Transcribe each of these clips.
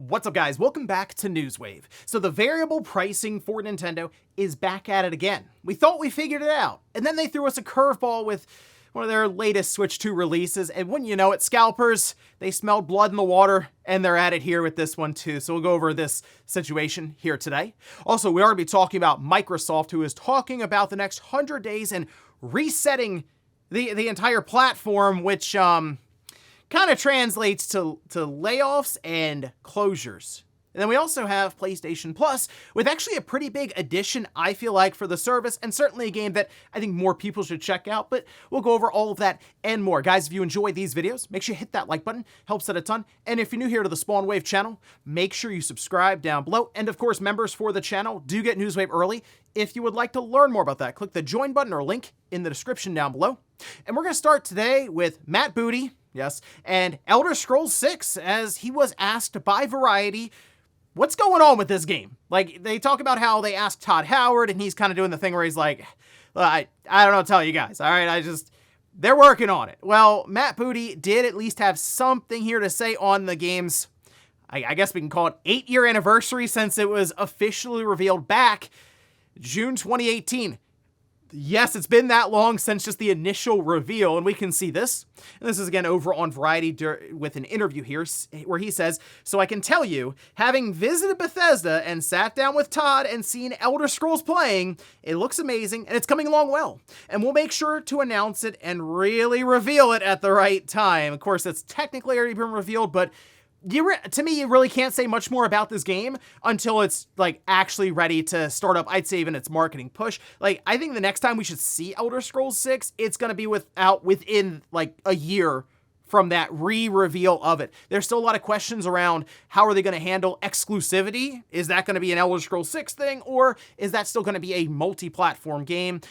What's up, guys? Welcome back to Newswave. So the variable pricing for Nintendo is back at it again. We thought we figured it out, and then they threw us a curveball with one of their latest Switch 2 releases, and wouldn't you know it, scalpers, they smelled blood in the water, and they're at it here with this one too. So we'll go over this situation here today. Also, we are going to be talking about Microsoft, who is talking about the next 100 days and resetting the entire platform, which kind of translates to layoffs and closures. And then we also have PlayStation Plus with actually a pretty big addition, I feel like, for the service, and certainly a game that I think more people should check out, but we'll go over all of that and more. Guys, if you enjoy these videos, make sure you hit that like button, helps out a ton. And if you're new here to the Spawn Wave channel, make sure you subscribe down below. And of course, members for the channel do get Newswave early. If you would like to learn more about that, click the join button or link in the description down below. And we're going to start today with Matt Booty, yes, and Elder Scrolls 6, as he was asked by Variety, what's going on with this game? Like, they talk about how they asked Todd Howard, and he's kind of doing the thing where he's like, well, I don't know what to tell you guys, all right? They're working on it. Well, Matt Booty did at least have something here to say on the game's, I guess we can call it 8-year anniversary, since it was officially revealed back June 2018. Yes, it's been that long since just the initial reveal, and we can see this. And this is again over on Variety with an interview here where he says, "So I can tell you, having visited Bethesda and sat down with Todd and seen Elder Scrolls playing, it looks amazing and it's coming along well. And we'll make sure to announce it and really reveal it at the right time." Of course, it's technically already been revealed, but to me, you really can't say much more about this game until it's like actually ready to start up. I'd say even its marketing push. Like, I think the next time we should see Elder Scrolls 6, it's going to be within like a year from that re-reveal of it. There's still a lot of questions around how are they going to handle exclusivity? Is that going to be an Elder Scrolls 6 thing, or is that still going to be a multi-platform game?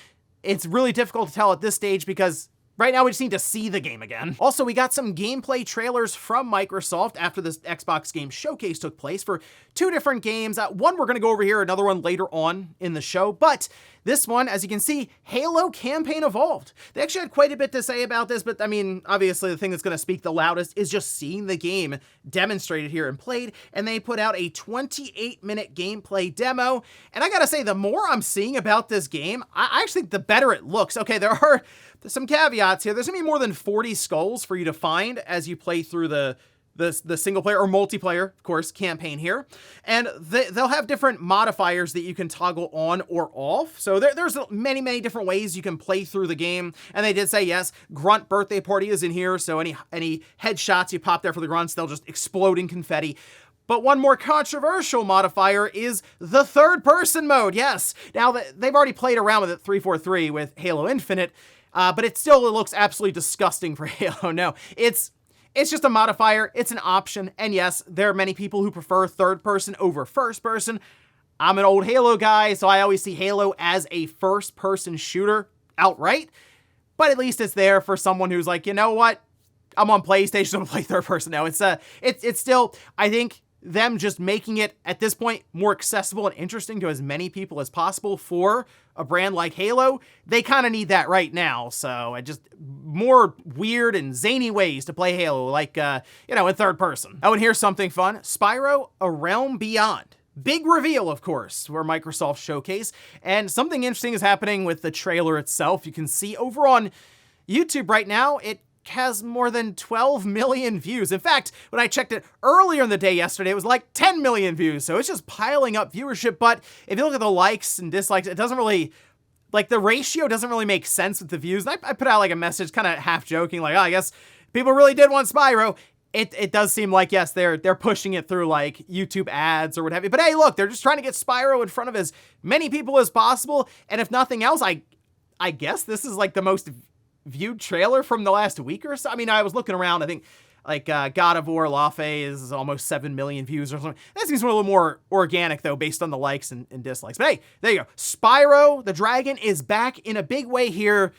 It's really difficult to tell at this stage because right now, we just need to see the game again. Also, we got some gameplay trailers from Microsoft after this Xbox Game Showcase took place for two different games. One we're going to go over here, another one later on in the show. But this one, as you can see, Halo Campaign Evolved. They actually had quite a bit to say about this, but I mean, obviously the thing that's going to speak the loudest is just seeing the game demonstrated here and played. And they put out a 28-minute gameplay demo. And I gotta say, the more I'm seeing about this game, I actually think the better it looks. Okay, there are some caveats here. There's gonna be more than 40 skulls for you to find as you play through the single player or multiplayer, of course, campaign here. And they'll have different modifiers that you can toggle on or off. So there's many, many different ways you can play through the game. And they did say, yes, Grunt Birthday Party is in here. So any headshots you pop there for the grunts, they'll just explode in confetti. But one more controversial modifier is the third-person mode. Yes, now they've already played around with it 343 with Halo Infinite, but it looks absolutely disgusting for Halo. No, it's just a modifier. It's an option. And yes, there are many people who prefer third person over first person. I'm an old Halo guy, so I always see Halo as a first person shooter outright. But at least it's there for someone who's like, you know what? I'm on PlayStation, I'm gonna play third person now. It's still, I think, them just making it, at this point, more accessible and interesting to as many people as possible for a brand like Halo. They kind of need that right now, so just more weird and zany ways to play Halo, like, in third person. Oh, and here's something fun. Spyro: A Realm Beyond. Big reveal, of course, where Microsoft showcase, and something interesting is happening with the trailer itself. You can see over on YouTube right now, it has more than 12 million views. In fact, when I checked it earlier in the day yesterday, it was like 10 million views. So it's just piling up viewership. But if you look at the likes and dislikes, it doesn't really, like, the ratio doesn't really make sense with the views. And I put out like a message kind of half joking, like, oh, I guess people really did want Spyro. It does seem like, yes, they're pushing it through like YouTube ads or what have you. But hey, look, they're just trying to get Spyro in front of as many people as possible. And if nothing else, I guess this is like the most viewed trailer from the last week or so. I mean, I was looking around, I think like God of War Lafe is almost 7 million views or something. That seems a little more organic though, based on the likes and dislikes. But hey, there you go. Spyro the Dragon is back in a big way here.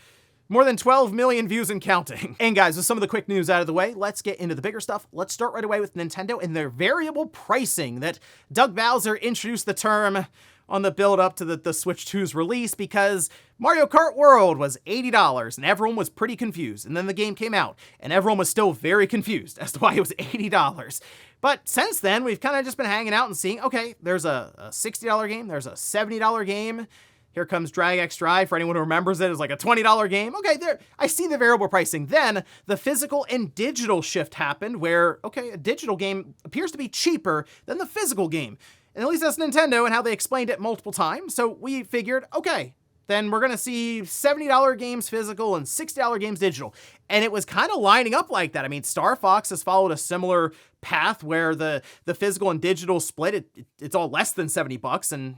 More than 12 million views and counting. And guys, with some of the quick news out of the way, let's get into the bigger stuff. Let's start right away with Nintendo and their variable pricing that Doug Bowser introduced the term on the build up to the Switch 2's release because Mario Kart World was $80 and everyone was pretty confused. And then the game came out and everyone was still very confused as to why it was $80. But since then, we've kind of just been hanging out and seeing, okay, there's a $60 game, there's a $70 game. Here comes Drag X Drive, for anyone who remembers it, as like a $20 game. Okay, there, I see the variable pricing. Then the physical and digital shift happened where, okay, a digital game appears to be cheaper than the physical game. And at least that's Nintendo and how they explained it multiple times. So we figured, okay, then we're gonna see $70 games physical and $60 games digital. And it was kind of lining up like that. I mean, Star Fox has followed a similar path where the physical and digital split, it's all less than $70, and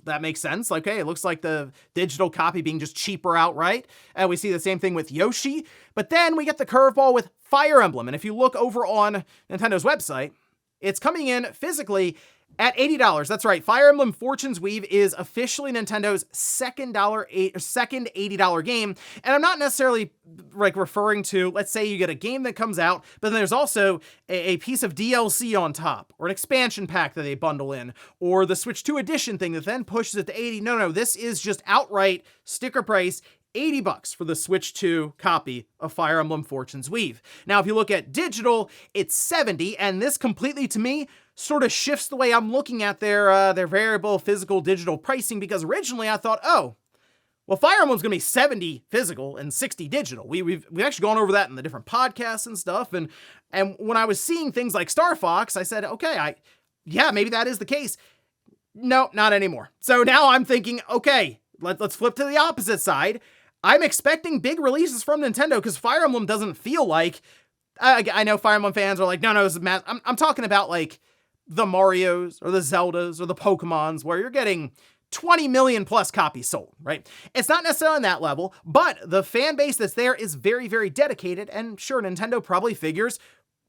that makes sense. Like, hey, it looks like the digital copy being just cheaper outright. And we see the same thing with Yoshi. But then we get the curveball with Fire Emblem. And if you look over on Nintendo's website, it's coming in physically at $80. That's right. Fire Emblem Fortune's Weave is officially Nintendo's second $80 game. And I'm not necessarily like referring to, let's say you get a game that comes out, but then there's also a piece of DLC on top, or an expansion pack that they bundle in, or the Switch 2 edition thing that then pushes it to 80. No, this is just outright sticker price, $80 for the Switch 2 copy of Fire Emblem Fortune's Weave. Now, if you look at digital, it's $70, and this completely, to me, sort of shifts the way I'm looking at their variable physical digital pricing, because originally I thought, oh, well, Fire Emblem's gonna be 70 physical and 60 digital. We've actually gone over that in the different podcasts and stuff, and when I was seeing things like Star Fox, I said, okay, yeah, maybe that is the case. No, not anymore. So now I'm thinking, okay, let's flip to the opposite side. I'm expecting big releases from Nintendo because Fire Emblem doesn't feel like, I know Fire Emblem fans are like, no, this is math. I'm talking about like the Marios or the Zeldas or the Pokemons where you're getting 20 million plus copies sold, right? It's not necessarily on that level, but the fan base that's there is very, very dedicated. And sure, Nintendo probably figures,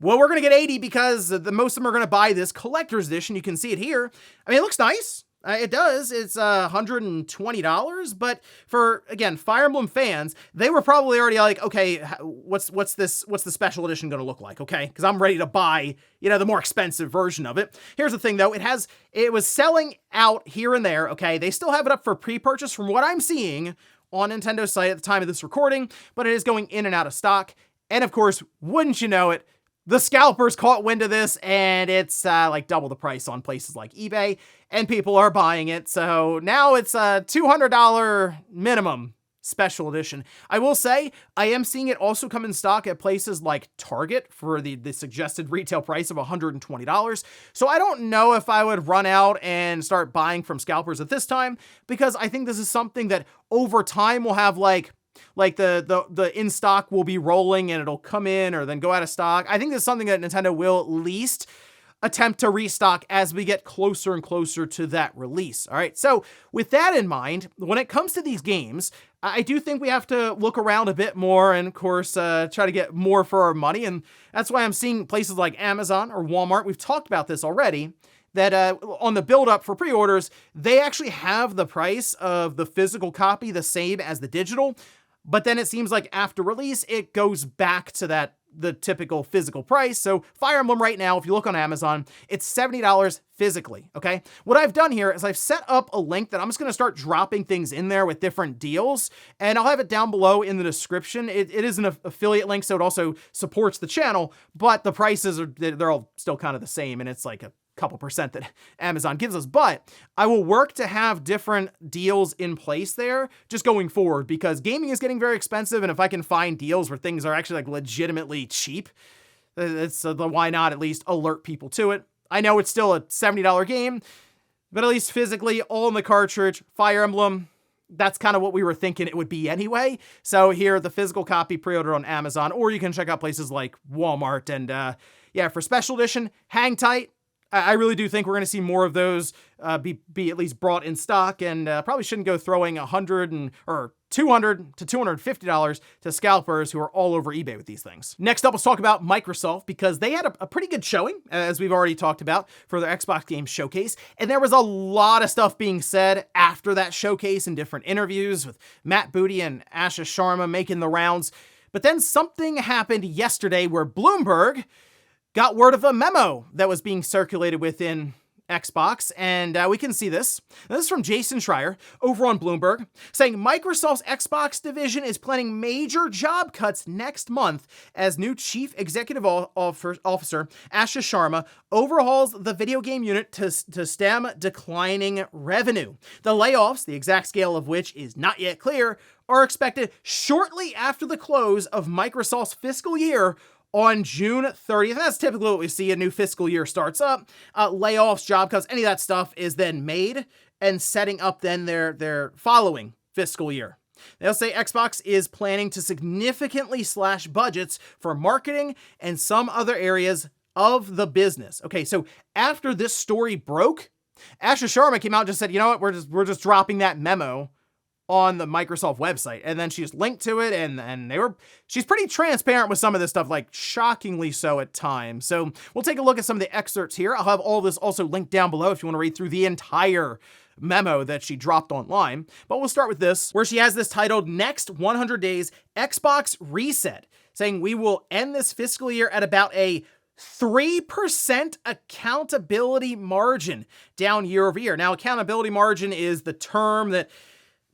well, we're going to get 80 because most of them are going to buy this collector's edition. You can see it here. I mean, it looks nice. It does. It's $120, but for, again, Fire Emblem fans, they were probably already like, okay, what's the special edition going to look like? Okay, because I'm ready to buy, the more expensive version of it. Here's the thing though, it was selling out here and there. Okay, they still have it up for pre-purchase from what I'm seeing on Nintendo's site at the time of this recording, but it is going in and out of stock. And of course, wouldn't you know it, the scalpers caught wind of this, and it's like double the price on places like eBay, and people are buying it. So now it's a $200 minimum special edition. I will say, I am seeing it also come in stock at places like Target for the suggested retail price of $120. So I don't know if I would run out and start buying from scalpers at this time, because I think this is something that over time will have like the in stock will be rolling and it'll come in or then go out of stock. I think this is something that Nintendo will at least attempt to restock as we get closer and closer to that release. All right. So with that in mind, when it comes to these games, I do think we have to look around a bit more and of course, try to get more for our money. And that's why I'm seeing places like Amazon or Walmart. We've talked about this already, that on the build up for pre-orders, they actually have the price of the physical copy the same as the digital. But then it seems like after release, it goes back to the typical physical price. So Fire Emblem right now, if you look on Amazon, it's $70 physically, okay? What I've done here is I've set up a link that I'm just gonna start dropping things in there with different deals, and I'll have it down below in the description. It is an affiliate link, so it also supports the channel, but the prices they're all still kind of the same, and it's like a couple percent that Amazon gives us, but I will work to have different deals in place there just going forward, because gaming is getting very expensive. And if I can find deals where things are actually like legitimately cheap, why not at least alert people to it? I know it's still a $70 game, but at least physically all in the cartridge, Fire Emblem, that's kind of what we were thinking it would be anyway. So here, the physical copy pre-order on Amazon, or you can check out places like Walmart. And yeah, for special edition, hang tight. I really do think we're going to see more of those be at least brought in stock, and probably shouldn't go throwing $100 or $200 to $250 to scalpers who are all over eBay with these things. Next up, let's talk about Microsoft, because they had a pretty good showing, as we've already talked about, for their Xbox Game Showcase. And there was a lot of stuff being said after that showcase in different interviews with Matt Booty and Asha Sharma making the rounds. But then something happened yesterday where Bloomberg got word of a memo that was being circulated within Xbox, and we can see this. This is from Jason Schreier over on Bloomberg, saying Microsoft's Xbox division is planning major job cuts next month as new Chief Executive Officer Asha Sharma overhauls the video game unit to stem declining revenue. The layoffs, the exact scale of which is not yet clear, are expected shortly after the close of Microsoft's fiscal year on June 30th. And that's typically what we see. A new fiscal year starts up. Layoffs, job cuts, any of that stuff is then made and setting up then their following fiscal year. They'll say Xbox is planning to significantly slash budgets for marketing and some other areas of the business. Okay, so after this story broke, Asha Sharma came out and just said, you know what, we're just dropping that memo on the Microsoft website. And then she just linked to it, and she's pretty transparent with some of this stuff, like shockingly so at times. So we'll take a look at some of the excerpts here. I'll have all this also linked down below if you want to read through the entire memo that she dropped online. But we'll start with this, where she has this titled Next 100 Days Xbox Reset, saying we will end this fiscal year at about a 3% accountability margin down year over year. Now, accountability margin is the term that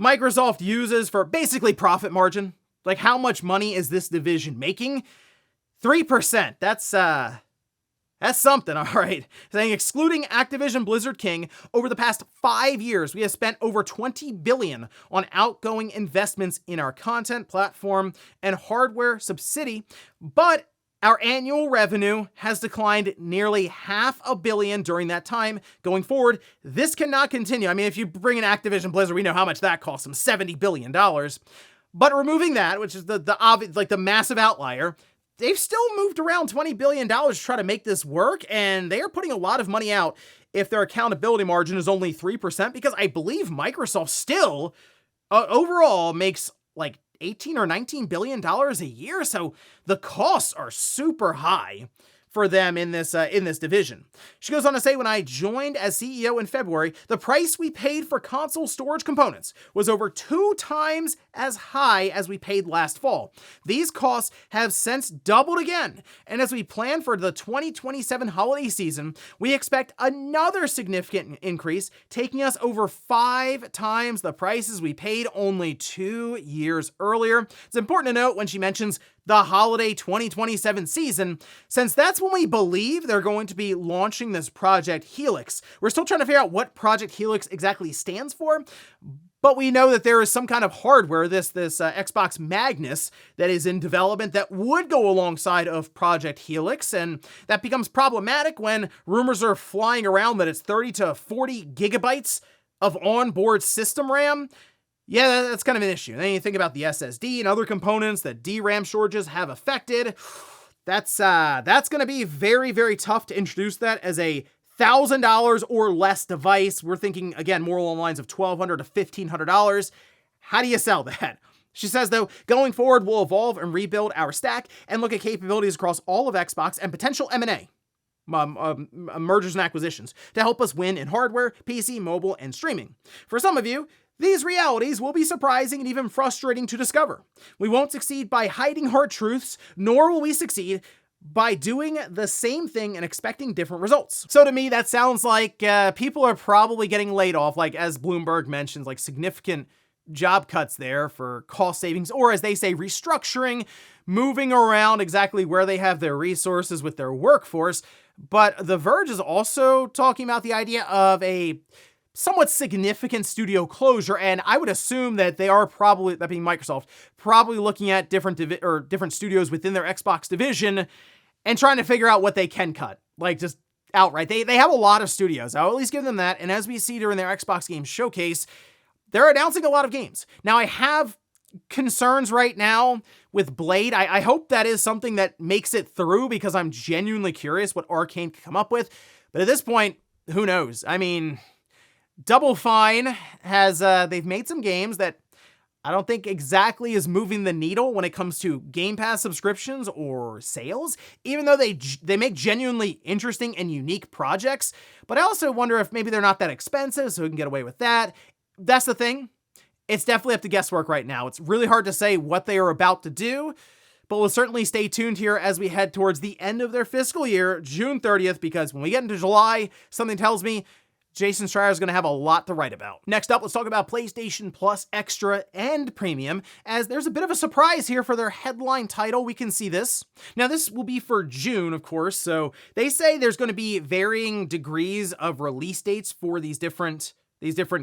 Microsoft uses for basically profit margin. Like, how much money is this division making? 3%. That's something, all right. Saying excluding Activision Blizzard King, over the past 5 years, we have spent over $20 billion on outgoing investments in our content platform and hardware subsidy, but our annual revenue has declined nearly $500 million during that time. Going forward, this cannot continue. I mean, if you bring in Activision Blizzard, we know how much that costs them, $70 billion. But removing that, which is the obvious, like the massive outlier, they've still moved around $20 billion to try to make this work, and they are putting a lot of money out if their accountability margin is only 3%, because I believe Microsoft still overall makes like $18 or $19 billion a year, so the costs are super high for them in this division. She goes on to say, when I joined as CEO in February, the price we paid for console storage components was over 2 times as high as we paid last fall. These costs have since doubled again, and as we plan for the 2027 holiday season, we expect another significant increase, taking us over 5 times the prices we paid only 2 years earlier. It's important to note when she mentions the holiday 2027 season, since that's when we believe they're going to be launching this Project Helix. We're still trying to figure out what Project Helix exactly stands for, but we know that there is some kind of hardware, this Xbox Magnus, that is in development that would go alongside of Project Helix, and that becomes problematic when rumors are flying around that it's 30 to 40 gigabytes of onboard system RAM. Yeah, that's kind of an issue. Then you think about the SSD and other components that DRAM shortages have affected. That's going to be very, very tough to introduce that as a $1,000 or less device. We're thinking, again, more along the lines of $1,200 to $1,500. How do you sell that? She says, though, going forward, we'll evolve and rebuild our stack and look at capabilities across all of Xbox and potential M&A. Mergers and acquisitions to help us win in hardware, PC, mobile, and streaming. For some of you, these realities will be surprising and even frustrating to discover. We won't succeed by hiding hard truths, nor will we succeed by doing the same thing and expecting different results. So to me, that sounds like people are probably getting laid off, like as Bloomberg mentions, like significant job cuts there for cost savings, or as they say, restructuring, moving around exactly where they have their resources with their workforce. But The Verge is also talking about the idea of a somewhat significant studio closure, and I would assume that they are probably, that being Microsoft, probably looking at different studios within their Xbox division and trying to figure out what they can cut, like just outright. They have a lot of studios. I'll at least give them that, and as we see during their Xbox Game Showcase, they're announcing a lot of games. Now, I have concerns right now with Blade. I hope that is something that makes it through, because I'm genuinely curious what Arcane can come up with, but at this point, who knows? I mean, Double Fine has, they've made some games that I don't think exactly is moving the needle when it comes to Game Pass subscriptions or sales, even though they make genuinely interesting and unique projects. But I also wonder if maybe they're not that expensive, so we can get away with that. That's the thing. It's definitely up to guesswork right now. It's really hard to say what they are about to do, but we'll certainly stay tuned here as we head towards the end of their fiscal year, June 30th, because when we get into July, something tells me Jason Schreier is going to have a lot to write about. Next up, let's talk about PlayStation Plus Extra and Premium, as there's a bit of a surprise here for their headline title. We can see this. Now, this will be for June, of course, so they say there's going to be varying degrees of release dates for these different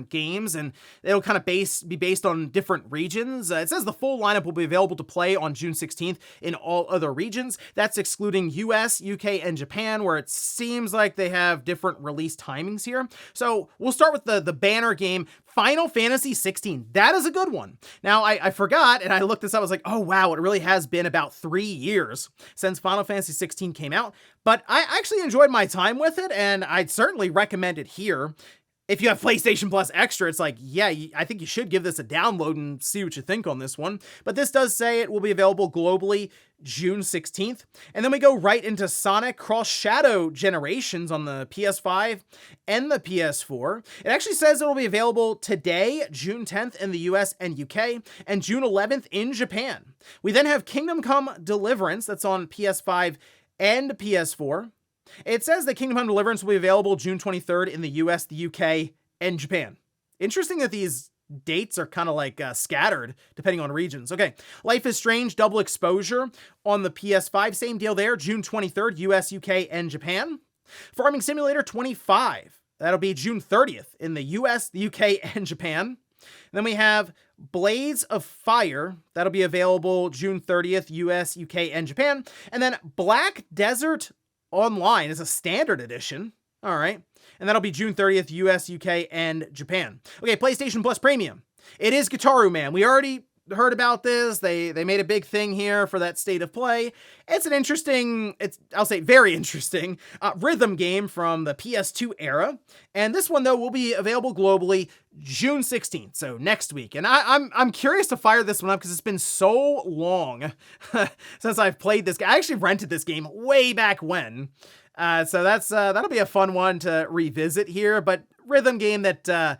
games, and it'll kind of be based on different regions. It says the full lineup will be available to play on June 16th in all other regions. That's excluding US, UK, and Japan, where it seems like they have different release timings here. So we'll start with the banner game, Final Fantasy 16. That is a good one. Now, I forgot, and I looked this up. I was like, oh, wow, it really has been about 3 years since Final Fantasy 16 came out. But I actually enjoyed my time with it, and I'd certainly recommend it here. If you have PlayStation Plus Extra, it's like, yeah, I think you should give this a download and see what you think on this one. But this does say it will be available globally June 16th. And then we go right into Sonic Cross Shadow Generations on the PS5 and the PS4. It actually says it will be available today, June 10th in the US and UK, and June 11th in Japan. We then have Kingdom Come Deliverance, that's on PS5 and PS4. It says that Kingdom Come Deliverance will be available June 23rd in the US, the UK, and Japan. Interesting that these dates are kind of like scattered depending on regions. Okay, Life is Strange Double Exposure on the PS5. Same deal there, June 23rd, US, UK, and Japan. Farming Simulator 25. That'll be June 30th in the US, the UK, and Japan. And then we have Blades of Fire. That'll be available June 30th, US, UK, and Japan. And then Black Desert Online is a standard edition. All right. And that'll be June 30th, US, UK, and Japan. Okay, PlayStation Plus Premium. It is Gitaru Man. We already heard about this. They made a big thing here for that state of play. It's an interesting, I'll say very interesting, rhythm game from the PS2 era. And this one, though, will be available globally June 16th, so next week. And I'm curious to fire this one up because it's been so long since I've played this game. I actually rented this game way back when. So that'll be a fun one to revisit here, but rhythm game that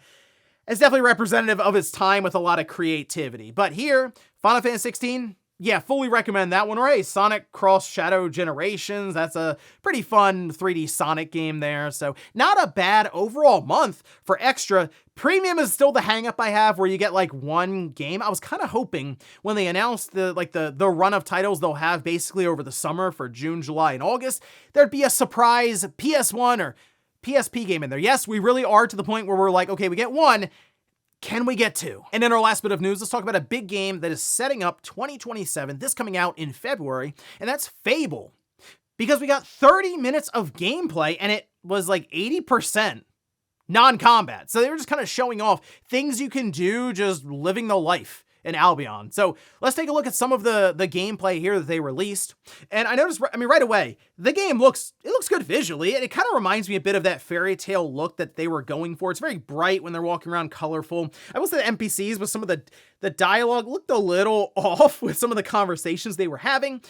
is definitely representative of its time with a lot of creativity. But here, Final Fantasy 16, yeah, fully recommend that one. Or hey, Sonic Cross Shadow Generations, that's a pretty fun 3D Sonic game there. So not a bad overall month for Extra. Premium is still the hang up I have where you get like one game. I was kind of hoping when they announced the run of titles they'll have basically over the summer for June, July, and August, there'd be a surprise PS1 or PSP game in there. Yes, we really are to the point where we're like, okay, we get one. Can we get two? And in our last bit of news, let's talk about a big game that is setting up 2027, this coming out in February, and that's Fable. Because we got 30 minutes of gameplay, and it was like 80% non-combat. So they were just kind of showing off things you can do just living the life in Albion. So let's take a look at some of the gameplay here that they released. And I noticed, right away, the game looks good visually. It kind of reminds me a bit of that fairy tale look that they were going for. It's very bright when they're walking around, colorful. I will say the NPCs with some of the dialogue looked a little off with some of the conversations they were having.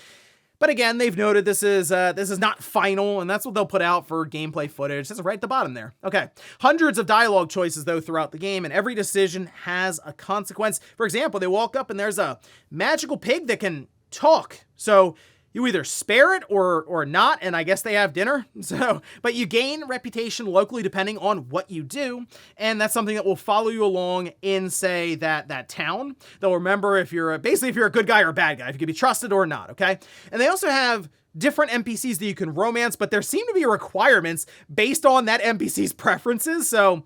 But again, they've noted this is not final, and that's what they'll put out for gameplay footage. That's right at the bottom there. Okay. Hundreds of dialogue choices, though, throughout the game, and every decision has a consequence. For example, they walk up and there's a magical pig that can talk. So you either spare it or not, and I guess they have dinner. So, but you gain reputation locally depending on what you do, and that's something that will follow you along in, say, that town. They'll remember if you're a good guy or a bad guy, if you can be trusted or not, okay? And they also have different NPCs that you can romance, but there seem to be requirements based on that NPC's preferences. So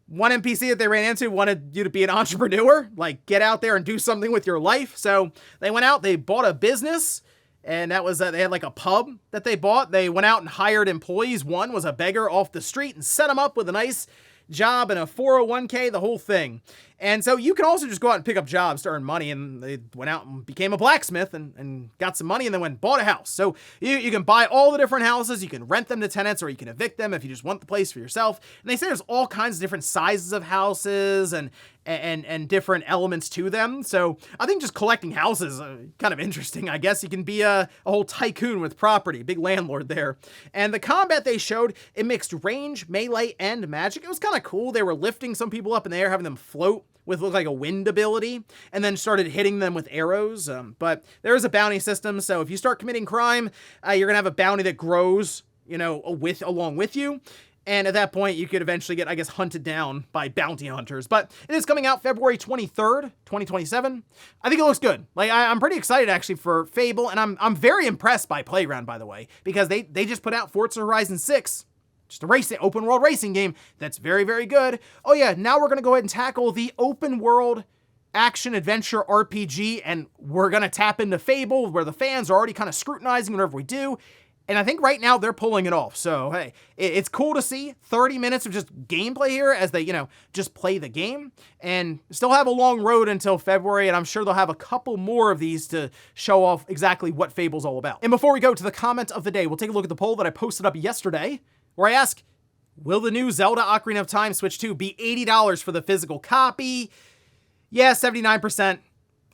one NPC that they ran into wanted you to be an entrepreneur, like get out there and do something with your life. So they went out, they bought a business. And that was, they had like a pub that they bought. They went out and hired employees. One was a beggar off the street and set him up with a nice job and a 401k, the whole thing. And so you can also just go out and pick up jobs to earn money. And they went out and became a blacksmith and got some money and then went and bought a house. So you can buy all the different houses. You can rent them to tenants or you can evict them if you just want the place for yourself. And they say there's all kinds of different sizes of houses and different elements to them. So I think just collecting houses is kind of interesting. I guess you can be a whole tycoon with property, big landlord there. And the combat they showed, it mixed range, melee, and magic. It was kind of cool. They were lifting some people up in the air, having them float with look like a wind ability, and then started hitting them with arrows. But there is a bounty system, so if you start committing crime, you're gonna have a bounty that grows, you know, along with you. And at that point, you could eventually get, I guess, hunted down by bounty hunters. But it is coming out February 23rd, 2027. I think it looks good. Like, I'm pretty excited, actually, for Fable. And I'm very impressed by Playground, by the way, because they just put out Forza Horizon 6. Just a open world racing game that's very, very good. Oh yeah, now we're going to go ahead and tackle the open world action adventure RPG. And we're going to tap into Fable, where the fans are already kind of scrutinizing whatever we do. And I think right now they're pulling it off. So, hey, it's cool to see 30 minutes of just gameplay here as they, you know, just play the game, and still have a long road until February. And I'm sure they'll have a couple more of these to show off exactly what Fable's all about. And before we go to the comment of the day, we'll take a look at the poll that I posted up yesterday, where I ask, will the new Zelda Ocarina of Time Switch 2 be $80 for the physical copy? Yeah, 79%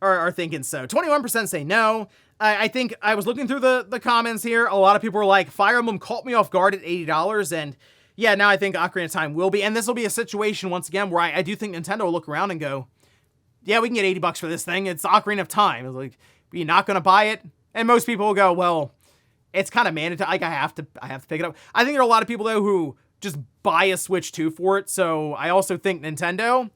are thinking so. 21% say no. I think I was looking through the comments here. A lot of people were like, Fire Emblem caught me off guard at $80. And yeah, now I think Ocarina of Time will be. And this will be a situation, once again, where I do think Nintendo will look around and go, yeah, we can get $80 for this thing. It's Ocarina of Time. It's like, you're not going to buy it? And most people will go, well, it's kind of mandatory. Like, I have to pick it up. I think there are a lot of people, though, who just buy a Switch 2 for it. So I also think Nintendo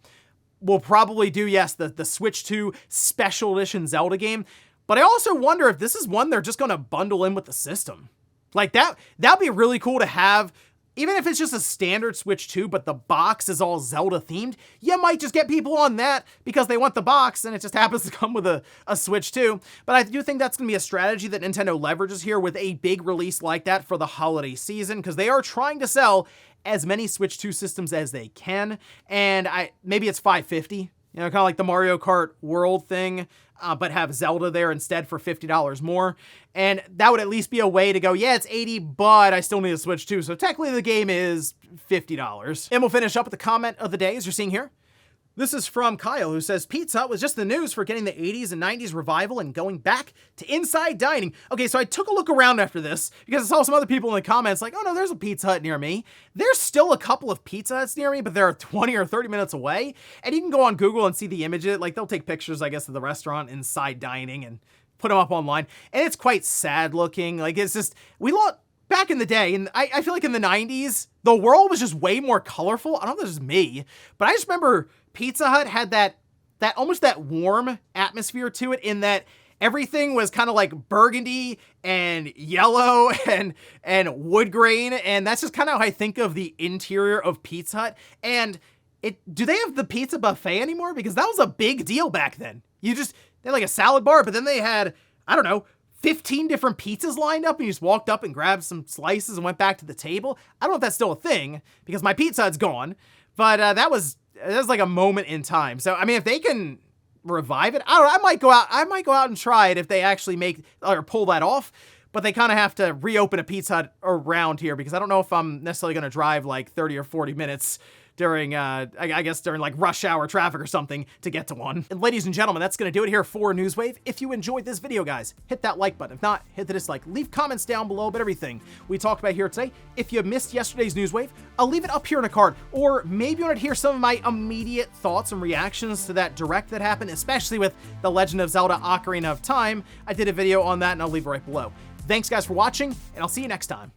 will probably do, yes, the Switch 2 Special Edition Zelda game. But I also wonder if this is one they're just going to bundle in with the system. Like, that'd be really cool to have, even if it's just a standard Switch 2, but the box is all Zelda themed. You might just get people on that because they want the box, and it just happens to come with a Switch 2. But I do think that's going to be a strategy that Nintendo leverages here with a big release like that for the holiday season, because they are trying to sell as many Switch 2 systems as they can. And maybe it's $550, you know, kind of like the Mario Kart World thing, but have Zelda there instead for $50 more. And that would at least be a way to go, yeah, it's $80, but I still need a Switch 2. So technically the game is $50. And we'll finish up with the comment of the day, as you're seeing here. This is from Kyle, who says, Pizza Hut was just the news for getting the 80s and 90s revival and going back to inside dining. Okay, so I took a look around after this because I saw some other people in the comments like, oh no, there's a Pizza Hut near me. There's still a couple of Pizza Huts near me, but they're 20 or 30 minutes away. And you can go on Google and see the images. Like, they'll take pictures, I guess, of the restaurant inside dining and put them up online. And it's quite sad looking. Like, it's just, back in the day, and I feel like in the 90s, the world was just way more colorful. I don't know if this is me, but I just remember Pizza Hut had that almost that warm atmosphere to it, in that everything was kind of like burgundy and yellow and wood grain. And that's just kind of how I think of the interior of Pizza Hut. And do they have the pizza buffet anymore? Because that was a big deal back then. They had like a salad bar, but then they had, I don't know, 15 different pizzas lined up, and you just walked up and grabbed some slices and went back to the table. I don't know if that's still a thing, because my Pizza Hut's gone, but that was like a moment in time. So, I mean, if they can revive it, I don't know, I might go out and try it if they actually make or pull that off, but they kind of have to reopen a Pizza Hut around here, because I don't know if I'm necessarily going to drive like 30 or 40 minutes during, I guess during like rush hour traffic or something to get to one. And ladies and gentlemen, that's going to do it here for Newswave. If you enjoyed this video, guys, hit that like button. If not, hit the dislike. Leave comments down below about everything we talked about here today. If you missed yesterday's Newswave, I'll leave it up here in a card. Or maybe you want to hear some of my immediate thoughts and reactions to that direct that happened, especially with The Legend of Zelda Ocarina of Time. I did a video on that, and I'll leave it right below. Thanks, guys, for watching, and I'll see you next time.